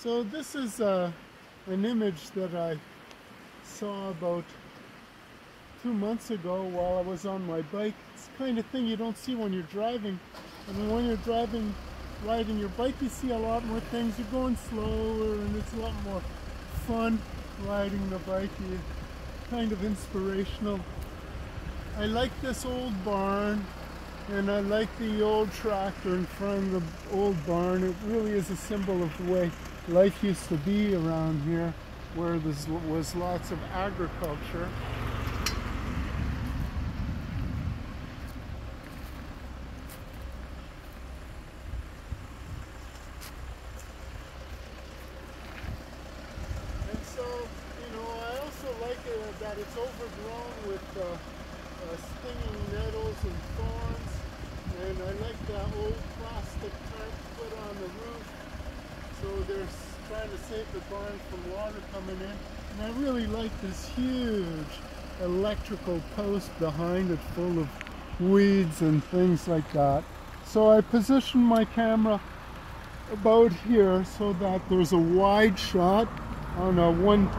So this is an image that I saw about 2 months ago while I was on my bike. It's the kind of thing you don't see when you're driving. I mean, when you're driving, riding your bike, you see a lot more things. You're going slower and it's a lot more fun riding the bike. You're kind of inspirational. I like this old barn, and I like the old tractor in front of the old barn. It really is a symbol of the way life used to be around here, where there was lots of agriculture. And so, you know, I also like that it's overgrown with stinging nettles and thorns, and I like that old plastic tarp put on the roof, so they're trying to save the barn from water coming in. And I really like this huge electrical post behind it full of weeds and things like that. So I positioned my camera about here so that there's a wide shot on a 120mm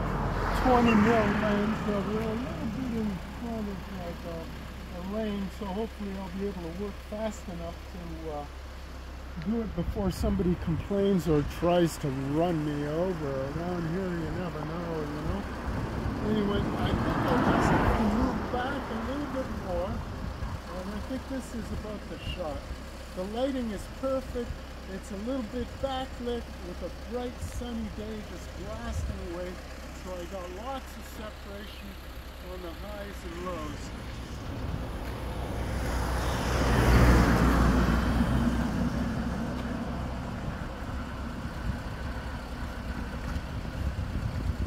lens that we're a little bit in front of like a lane, so hopefully I'll be able to work fast enough to do it before somebody complains or tries to run me over. Around here you never know, you know. Anyway, I think I just have to move back a little bit more, and I think this is about the shot. The lighting is perfect. It's a little bit backlit with a bright sunny day just blasting away, so I got lots of separation on the highs and lows.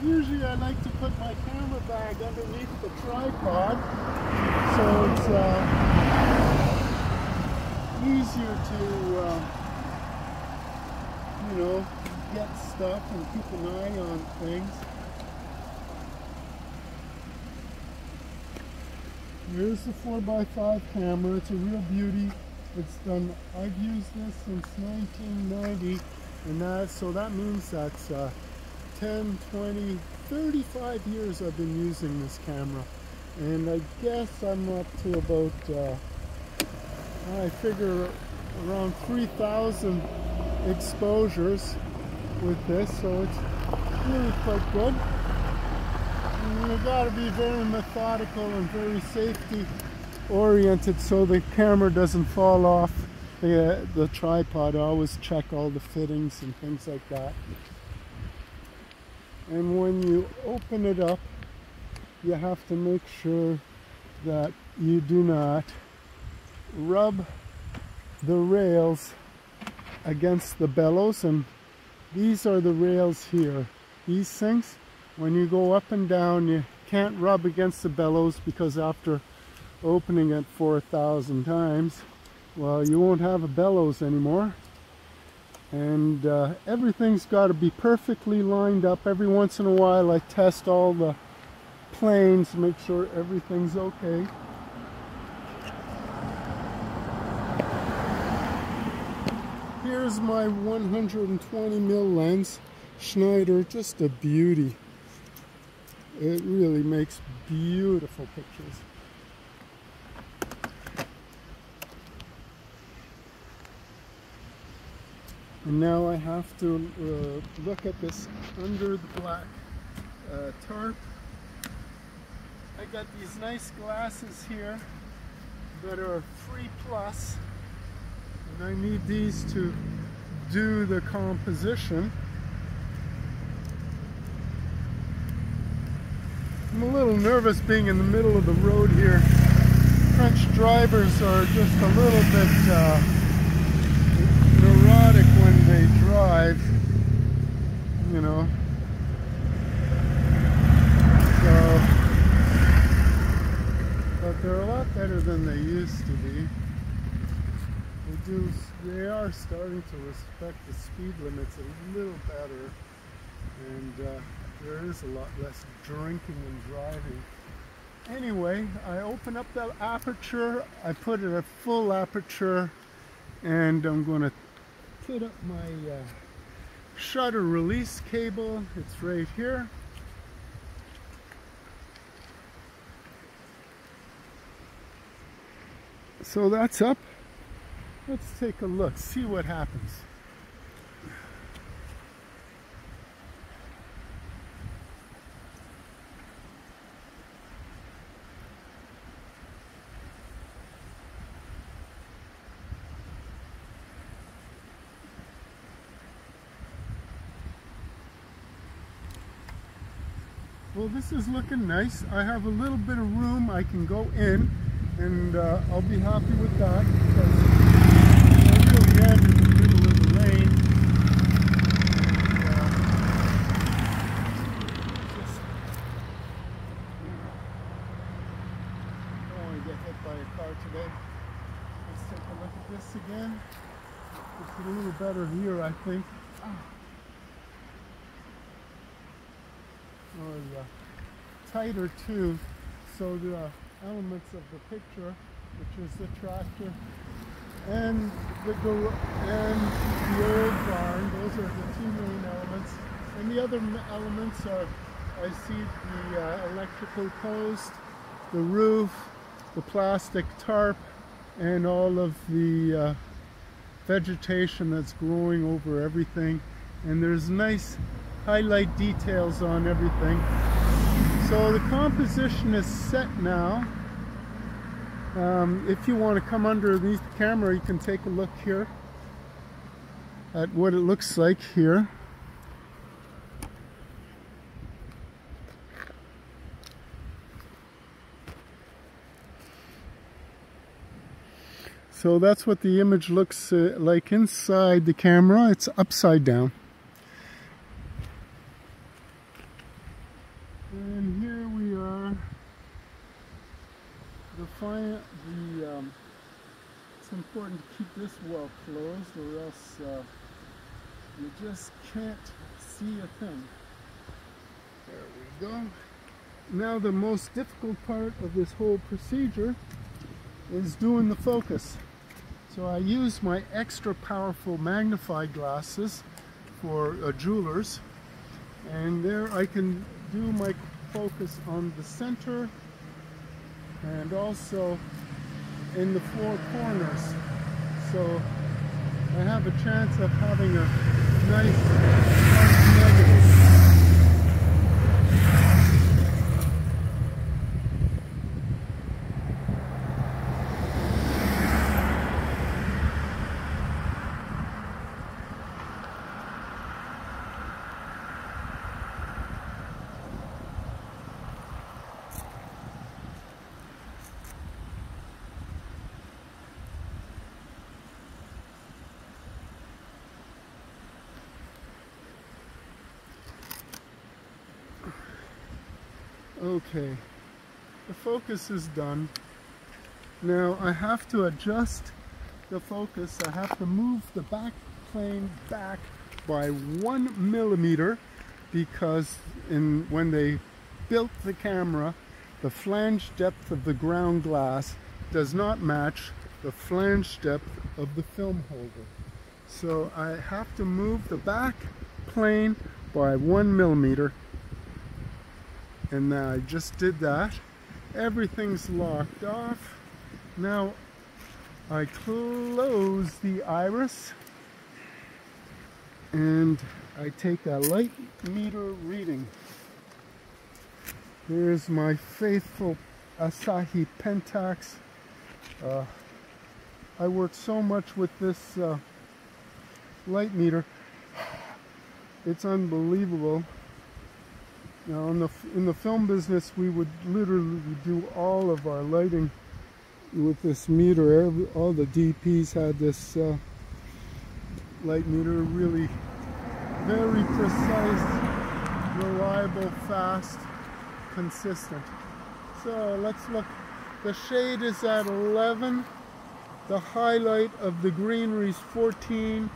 Usually I like to put my camera bag underneath the tripod, so it's easier to you know, get stuff and keep an eye on things. Here's the 4x5 camera. It's a real beauty. It's done, I've used this since 1990, and so that means that's 10, 20, 35 years I've been using this camera. And I guess I'm up to about, I figure around 3,000 exposures with this, so it's really quite good. And you've got to be very methodical and very safety oriented so the camera doesn't fall off the tripod. I always check all the fittings and things like that. And when you open it up, you have to make sure that you do not rub the rails against the bellows, and these are the rails here. These things, when you go up and down, you can't rub against the bellows, because after opening it 4,000 times, well, you won't have a bellows anymore. And everything's got to be perfectly lined up. Every once in a while I test all the planes, make sure everything's okay. Here's my 120mm lens, Schneider, just a beauty. It really makes beautiful pictures. And now I have to look at this under the black tarp. I got these nice glasses here that are free plus. And I need these to do the composition. I'm a little nervous being in the middle of the road here. French drivers are just a little bit neurotic when they drive, you know. So, but they're a lot better than they used to be. They are starting to respect the speed limits a little better, and there is a lot less drinking and driving. Anyway, I open up the aperture, I put it at full aperture, and I'm going to put up my shutter release cable. It's right here. So that's up. Let's take a look, see what happens. Well, this is looking nice. I have a little bit of room I can go in, and I'll be happy with that because I'm really in the middle of the lane. I don't want to get hit by a car today. Let's take a look at this again. It's a little better here, I think. Tighter too, so the elements of the picture, which is the tractor and the old barn, those are the two main elements, and the other elements are, I see the electrical post, the roof, the plastic tarp, and all of the vegetation that's growing over everything, and there's nice highlight details on everything. So the composition is set now. If you want to come underneath the camera, you can take a look here at what it looks like here. So that's what the image looks like inside the camera. It's upside down. And here we are. It's important to keep this well closed, or else you just can't see a thing. There we go. Now the most difficult part of this whole procedure is doing the focus. So I use my extra powerful magnifying glasses for jewelers, and there I can do my focus on the center and also in the four corners. So I have a chance of having a nice negative. Okay, the focus is done. Now I have to adjust the focus. I have to move the back plane back by 1 millimeter because when they built the camera, the flange depth of the ground glass does not match the flange depth of the film holder. So I have to move the back plane by 1 millimeter. And I just did that. Everything's locked off. Now I close the iris and I take a light meter reading. Here's my faithful Asahi Pentax. I work so much with this light meter. It's unbelievable. Now in the film business, we would literally do all of our lighting with this meter. All the DPs had this light meter, really very precise, reliable, fast, consistent. So let's look. The shade is at 11. The highlight of the greenery is 14.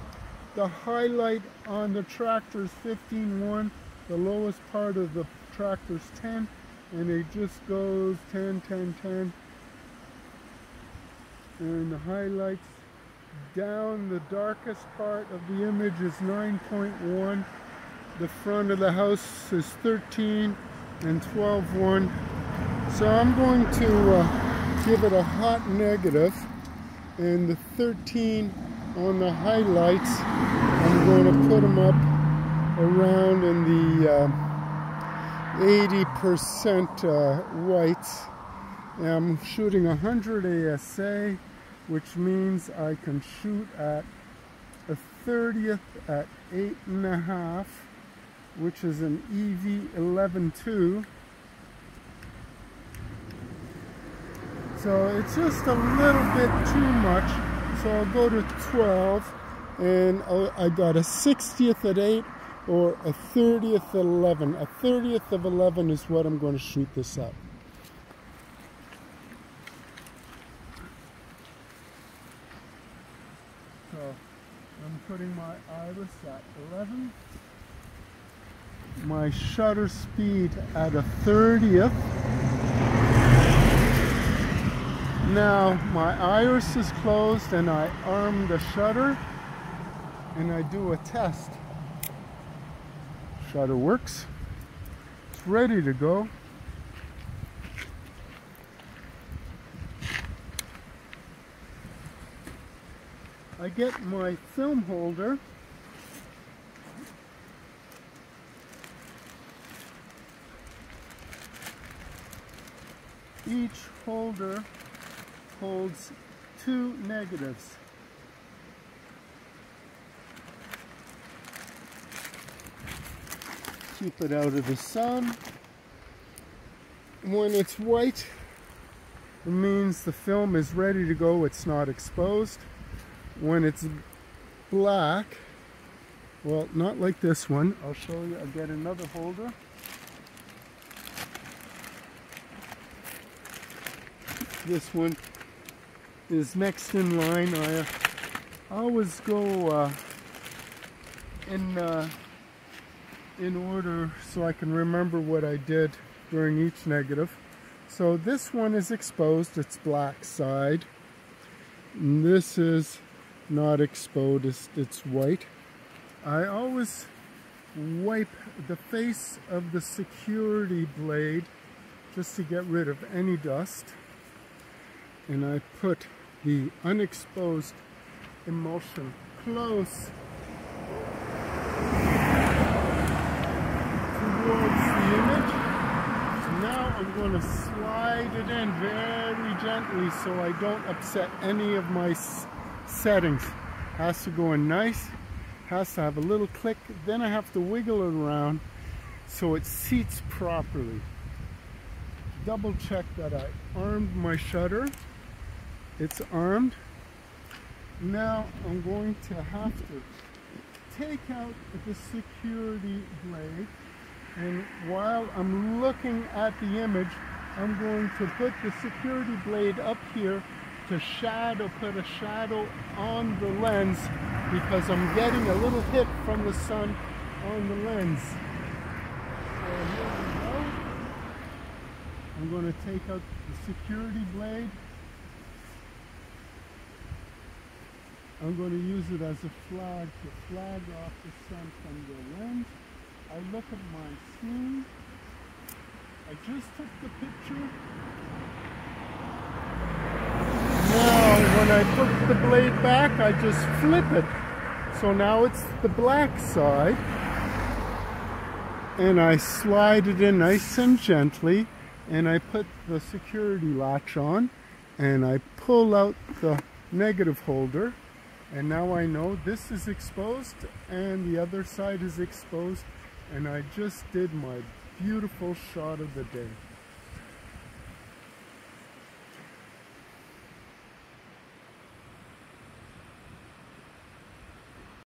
The highlight on the tractor is 15.1. The lowest part of the tractor's 10, and it just goes 10, 10, 10. And the highlights down. The darkest part of the image is 9.1. The front of the house is 13 and 12.1. So I'm going to give it a hot negative, and the 13 on the highlights, I'm going to put them up around in the 80% whites. And I'm shooting 100 ASA, which means I can shoot at a 30th at 8.5, which is an EV 11.2. So it's just a little bit too much. So I'll go to 12, and I got a 60th at 8 or a 30th at 11. A 30th of 11 is what I'm going to shoot this up. So I'm putting my iris at 11. My shutter speed at a 30th. Now my iris is closed and I arm the shutter and I do a test. Shutter works. It's ready to go. I get my film holder. Each holder holds 2 negatives. Keep it out of the sun. When it's white, it means the film is ready to go, it's not exposed. When it's black, well, not like this one. I'll show you. I'll get another holder. This one is next in line. I always go in order so I can remember what I did during each negative. So this one is exposed, it's black side. And this is not exposed, it's white. I always wipe the face of the security blade just to get rid of any dust. And I put the unexposed emulsion close towards the image. So now I'm going to slide it in very gently so I don't upset any of my settings. Has to go in nice, has to have a little click, then I have to wiggle it around so it seats properly. Double check that I armed my shutter. It's armed. Now I'm going to have to take out the security blade, and while I'm looking at the image, I'm going to put the security blade up here to put a shadow on the lens, because I'm getting a little hit from the sun on the lens. So here we go. I'm going to take out the security blade. I'm going to use it as a flag to flag off the sun from the lens. I look at my scene. I just took the picture. Now when I put the blade back, I just flip it. So now it's the black side. And I slide it in nice and gently. And I put the security latch on. And I pull out the negative holder. And now I know this is exposed and the other side is exposed, and I just did my beautiful shot of the day.